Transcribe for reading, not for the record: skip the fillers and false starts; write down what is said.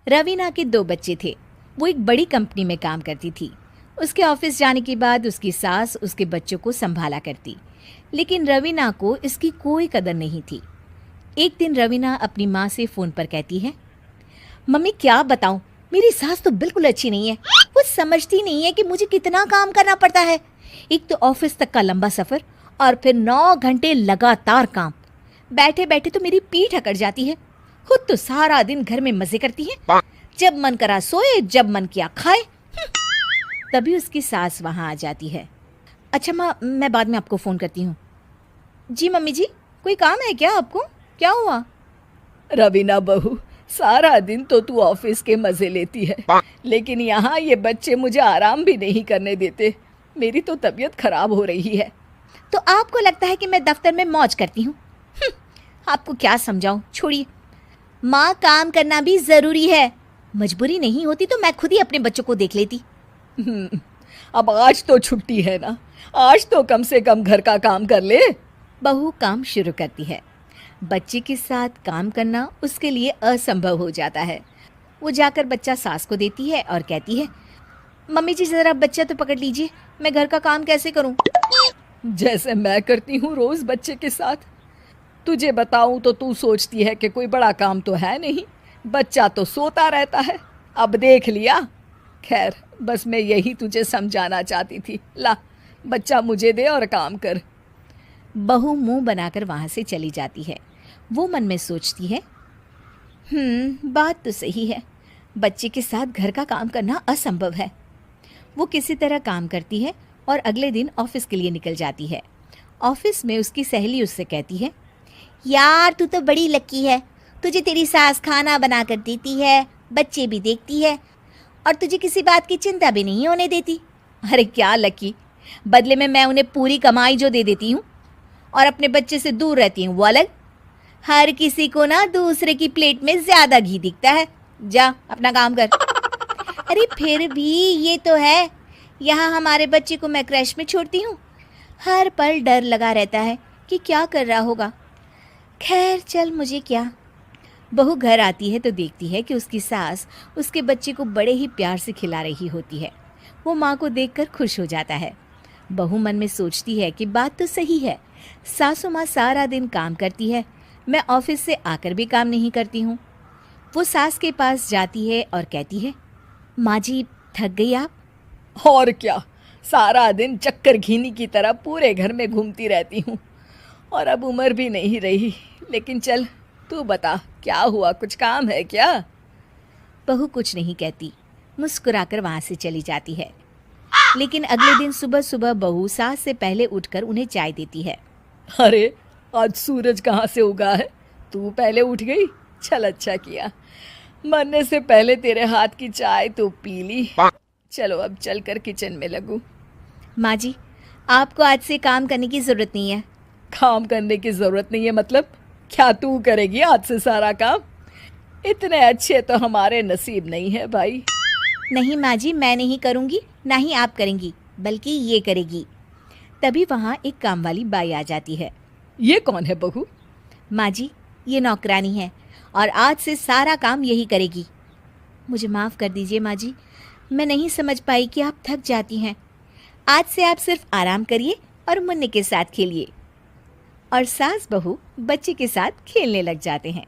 रवीना के 2 बच्चे थे। वो एक बड़ी कंपनी में काम करती थी। उसके ऑफिस जाने के बाद उसकी सास उसके बच्चों को संभाला करती, लेकिन रवीना को इसकी कोई कदर नहीं थी। एक दिन रवीना अपनी माँ से फ़ोन पर कहती है, मम्मी क्या बताऊं, मेरी सास तो बिल्कुल अच्छी नहीं है। वो समझती नहीं है कि मुझे कितना काम करना पड़ता है। एक तो ऑफिस तक का लंबा सफ़र और फिर 9 घंटे लगातार काम। बैठे बैठे तो मेरी पीठ अकड़ जाती है। खुद तो सारा दिन घर में मजे करती है, जब मन करा सोए, जब मन किया खाए। तभी उसकी सास वहाँ आ जाती है। अच्छा माँ, मैं बाद में आपको फ़ोन करती हूँ। जी मम्मी जी, कोई काम है क्या आपको? क्या हुआ? रवीना बहू, सारा दिन तो तू ऑफिस के मजे लेती है, लेकिन यहाँ ये बच्चे मुझे आराम भी नहीं करने देते। मेरी तो तबीयत खराब हो रही है। तो आपको लगता है कि मैं दफ्तर में मौज करती हूँ? आपको क्या समझाऊं, छोड़िए। माँ, काम करना भी ज़रूरी है। मजबूरी नहीं होती तो मैं खुद ही अपने बच्चों को देख लेती। अब आज तो छुट्टी है ना, आज तो कम से कम घर का काम कर ले। बहू काम शुरू करती है। बच्चे के साथ काम करना उसके लिए असंभव हो जाता है। वो जाकर बच्चा सास को देती है और कहती है, मम्मी जी ज़रा बच्चा तो पकड़ लीजिए, मैं घर का काम कैसे करूं? जैसे मैं करती हूँ रोज बच्चे के साथ। तुझे बताऊं तो तू सोचती है कि कोई बड़ा काम तो है नहीं, बच्चा तो सोता रहता है। अब देख लिया। खैर, बस मैं यही तुझे समझाना चाहती थी। ला, बच्चा मुझे दे और काम कर। बहू मुंह बनाकर वहाँ से चली जाती है। वो मन में सोचती है, बात तो सही है, बच्चे के साथ घर का काम करना असंभव है। वो किसी तरह काम करती है और अगले दिन ऑफिस के लिए निकल जाती है। ऑफिस में उसकी सहेली उससे कहती है, यार तू तो बड़ी लकी है, तुझे तेरी सास खाना बना कर देती है, बच्चे भी देखती है और तुझे किसी बात की चिंता भी नहीं होने देती। अरे क्या लकी, बदले में मैं उन्हें पूरी कमाई जो दे देती हूँ और अपने बच्चे से दूर रहती हूँ वो अलग। हर किसी को ना दूसरे की प्लेट में ज़्यादा घी दिखता है। जा अपना काम कर। अरे फिर भी ये तो है, यहाँ हमारे बच्चे को मैं क्रैश में छोड़ती हूँ, हर पल डर लगा रहता है कि क्या कर रहा होगा। खैर चल, मुझे क्या। बहू घर आती है तो देखती है कि उसकी सास उसके बच्चे को बड़े ही प्यार से खिला रही होती है। वो माँ को देखकर खुश हो जाता है। बहू मन में सोचती है कि बात तो सही है, सासू माँ सारा दिन काम करती है, मैं ऑफिस से आकर भी काम नहीं करती हूँ। वो सास के पास जाती है और कहती है, माँ जी थक गई आप? और क्या, सारा दिन चक्कर घीनी की तरह पूरे घर में घूमती रहती हूँ और अब उम्र भी नहीं रही। लेकिन चल तू बता, क्या हुआ, कुछ काम है क्या? बहू कुछ नहीं कहती, मुस्कुराकर वहाँ से चली जाती है। लेकिन अगले दिन सुबह सुबह बहू सास से पहले उठकर उन्हें चाय देती है। अरे आज सूरज कहाँ से उगा है, तू पहले उठ गई। चल अच्छा किया, मरने से पहले तेरे हाथ की चाय तो पी ली। चलो अब चलकर किचन में लगूं। माँ जी, आपको आज से काम करने की ज़रूरत नहीं है। काम करने की ज़रूरत नहीं है मतलब? क्या तू करेगी आज से सारा काम? इतने अच्छे तो हमारे नसीब नहीं है भाई। नहीं माँ जी, मैं नहीं करूँगी, ना ही आप करेंगी, बल्कि ये करेगी। तभी वहाँ एक काम वाली बाई आ जाती है। ये कौन है बहू? माँ जी, ये नौकरानी है और आज से सारा काम यही करेगी। मुझे माफ़ कर दीजिए माँ जी, मैं नहीं समझ पाई कि आप थक जाती हैं। आज से आप सिर्फ आराम करिए और मुन्ने के साथ खेलिए। और सास बहू बच्चे के साथ खेलने लग जाते हैं।